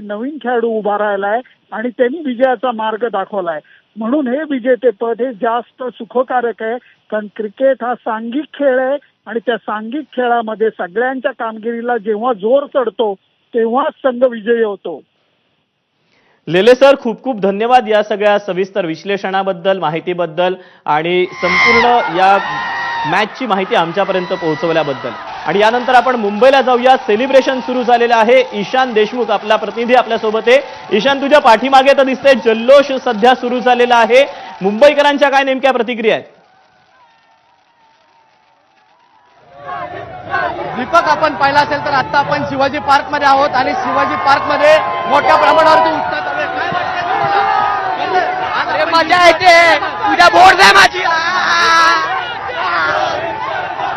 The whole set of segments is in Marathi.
नवीन खेळाडू उभा राहिलाय आणि त्यांनी विजयाचा मार्ग दाखवलाय. म्हणून हे विजेतेपद हे जास्त सुखकारक आहे. कारण क्रिकेट हा सांघिक खेळ आहे आणि त्या सांघिक खेळामध्ये सगळ्यांच्या कामगिरीला जेव्हा जोर चढतो तेव्हाच संघ विजयी होतो. लेले सर, खूप खूप धन्यवाद या सगळ्या सविस्तर विश्लेषणाबद्दल, माहितीबद्दल आणि संपूर्ण या मॅचची माहिती आमच्यापर्यंत पोहोचवल्याबद्दल. आणि यानंतर आपण मुंबईला जाऊया. सेलिब्रेशन सुरू झालेलं आहे. ईशान देशमुख आपला प्रतिनिधी आपल्यासोबत आहे. ईशान, तुझ्या पाठीमागे तर दिसतंय जल्लोष सध्या सुरू झालेला आहे. मुंबईकरांच्या काय नेमक्या प्रतिक्रिया आहेत? दीपक, आपण पाहिलं असेल तर आता आपण शिवाजी पार्क मध्ये आहोत आणि शिवाजी पार्क मध्ये मोठ्या प्रमाणावरती उत्साह चालू आहे. काय वाटतंय? अरे मजा येते. तुझ्या बोर्ड आहे माझी.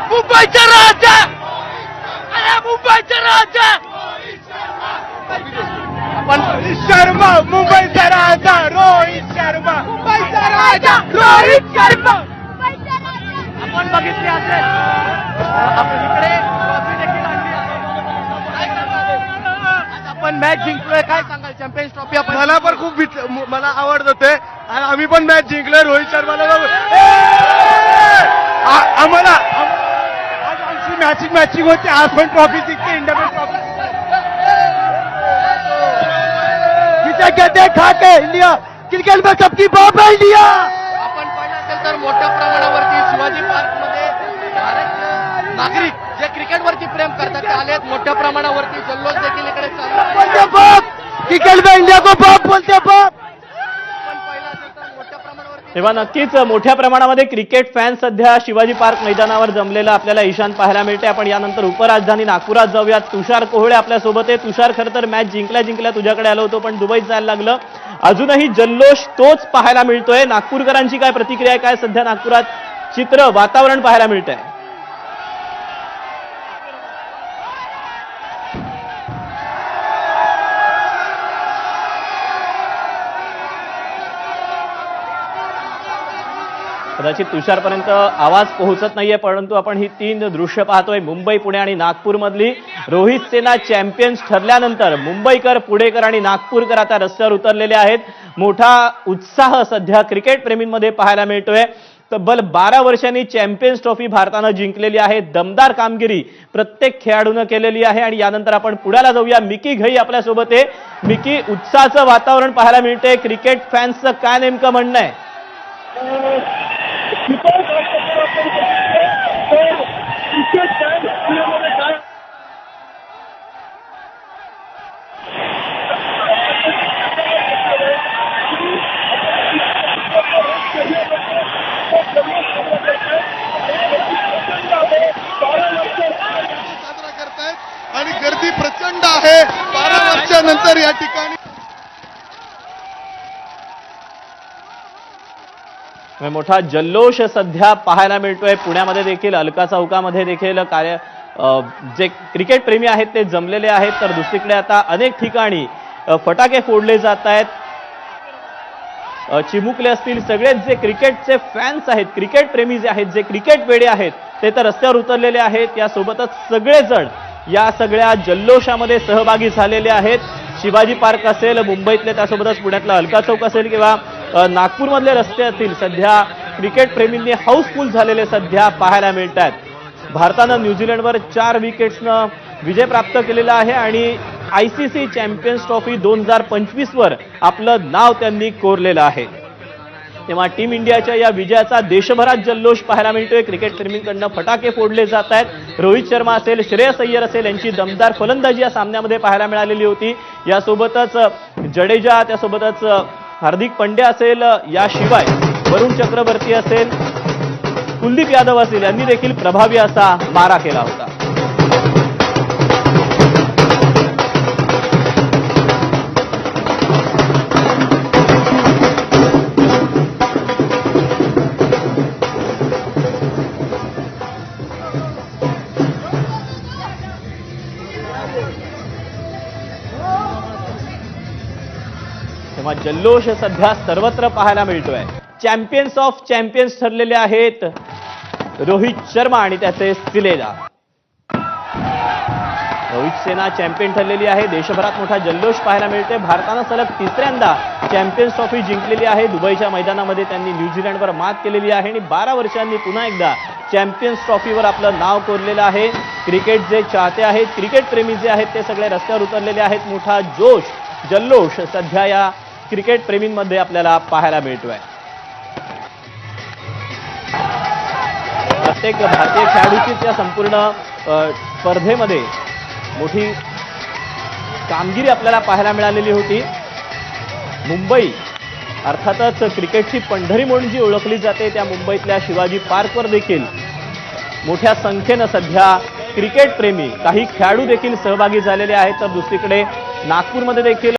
मुंबईचा राजा, अरे मुंबईचा राजा. आपण शर्मा, मुंबईचा राजा रोहित शर्मा, मुंबईचा राजा रोहित शर्मा. आपण बघितले असेल आपण इकडे ट्रॉफी देखील आणली आहे. आज आपण मॅच जिंकलोय. काय सांगाल? चॅम्पियन्स ट्रॉफी आपण मला पण खूप मला आवडत होते आणि आम्ही पण मॅच जिंकलोय. रोहित शर्माला आम्हाला आज आमची मॅचिंग होती. आज पण ट्रॉफी जिंकते, इंडिया ट्रॉफी. देखा के इंडिया क्रिकेट में सबकी बाप है इंडिया. आपण पाहिलं असेल तर मोठ्या प्रमाणावरती शिवाजी पार्क मध्ये भारतीय नागरिक जे क्रिकेटवरती प्रेम करतात ते आलेत. मोठ्या प्रमाणावरती जल्लोष देखील इकडे चालू आहे. बोलते बाप, क्रिकेट में इंडिया को बाप बोलते बाप. आपण पाहिलं असेल तर मोठ्या प्रमाणावरती तेव्हा नक्कीच मोठ्या प्रमाणामध्ये क्रिकेट फॅन सध्या शिवाजी पार्क मैदानावर जमलेला आपल्याला ईशान पाहायला मिळते. आपण यानंतर उपराजधानी नागपुरात जाऊयात. तुषार कोहळे आपल्यासोबत आहे. तुषार, खरं तर मॅच जिंकल्या तुझ्याकडे आलो होतो पण दुबईत जायला लागलं. अजूनही जल्लोष तोच पाहायला मिळतोय. नागपूरकरांची काय प्रतिक्रिया आहे? काय सध्या नागपुरात चित्र, वातावरण पाहायला मिळतंय? कदाचित तुषारपर्यंत आवाज पोहोचत नाहीये, परंतु आपण ही तीन दृश्य पाहतोय. मुंबई, पुणे आणि नागपूरमधली. रोहित सेना चॅम्पियन्स ठरल्यानंतर मुंबईकर, पुणेकर आणि नागपूरकर आता रस्त्यावर उतरलेले आहेत. मोठा उत्साह सध्या क्रिकेट प्रेमींमध्ये पाहायला मिळतोय. तब्बल 12 वर्षांनी चॅम्पियन्स ट्रॉफी भारतानं जिंकलेली आहे. दमदार कामगिरी प्रत्येक खेळाडूनं केलेली आहे. आणि यानंतर आपण पुण्याला जाऊया. मिकी घई आपल्यासोबत आहे. मिकी, उत्साहाचं वातावरण पाहायला मिळतंय. क्रिकेट फॅन्सचं काय नेमकं म्हणणं आहे? आणि गर्दी प्रचंड आहे. 12 वर्षानंतर या ठिकाणी मोठा जल्लोष सध्या पाहायला मिळतोय. पुण्यामध्ये देखील अलका चौकामध्ये देखील जे क्रिकेट प्रेमी आहेत ते जमलेले आहेत. तर दुसरीकडे आता अनेक ठिकाणी फटाके फोडले जात आहेत. चिमुकले असतील, सगळेच जे क्रिकेटचे फॅन्स आहेत, क्रिकेट प्रेमी जे आहेत, जे क्रिकेट वेडे आहेत ते तर रस्त्यावर उतरलेले आहेत. यासोबतच सगळेजण या सगळ्या जल्लोषामध्ये सहभागी झालेले आहेत. शिवाजी पार्क असेल मुंबईतले, त्यासोबतच पुण्यातला अलका चौक असेल किंवा नागपूरमधले रस्ते असतील, सध्या क्रिकेट प्रेमींनी हाऊसफुल झालेले सध्या पाहायला मिळत आहेत. भारतानं न्यूझीलंडवर 4 विकेट्सनं विजय प्राप्त केलेला आहे आणि ICC चॅम्पियन्स ट्रॉफी 2025 वर आपलं नाव त्यांनी कोरलेलं आहे. तेव्हा टीम इंडियाच्या या विजयाचा देशभरात जल्लोष पाहायला मिळतोय. क्रिकेट प्रेमींकडनं फटाके फोडले जात आहेत. रोहित शर्मा असेल, श्रेयस अय्यर असेल यांची दमदार फलंदाजी या सामन्यामध्ये पाहायला मिळालेली होती. यासोबतच जडेजा, त्यासोबतच हार्दिक पंड्या असेल, याशिवाय वरुण चक्रवर्ती असेल, कुलदीप यादव असेल यांनी देखील प्रभावी असा मारा केला होता. तेव्हा जल्लोष सध्या सर्वत्र पाहायला मिळतोय. चॅम्पियन्स ऑफ चॅम्पियन्स ठरलेले आहेत रोहित शर्मा आणि त्याचे सिलेजा. रोहित सेना चॅम्पियन ठरलेली आहे. देशभरात मोठा जल्लोष पाहायला मिळते. भारतानं सलग तिसऱ्यांदा चॅम्पियन्स ट्रॉफी जिंकलेली आहे. दुबईच्या मैदानामध्ये त्यांनी न्यूझीलंडवर मात केलेली आहे आणि 12 वर्षांनी पुन्हा एकदा चॅम्पियन्स ट्रॉफीवर आपलं नाव कोरलेलं आहे. क्रिकेट जे चाहते आहेत, क्रिकेट प्रेमी जे आहेत ते सगळे रस्त्यावर उतरलेले आहेत. मोठा जोश, जल्लोष सध्या या क्रिकेट प्रेमींमध्ये आपल्याला पाहायला मिळतोय. प्रत्येक भारतीय खेळाडूचीच या संपूर्ण स्पर्धेमध्ये मोठी कामगिरी आपल्याला पाहायला मिळालेली होती. मुंबई अर्थातच क्रिकेटची पंढरी म्हणून जी ओळखली जाते त्या मुंबईतल्या शिवाजी पार्कवर देखील मोठ्या संख्येनं सध्या क्रिकेट प्रेमी काही खेळाडू देखील सहभागी झालेले आहेत. तर दुसरीकडे नागपूरमध्ये देखील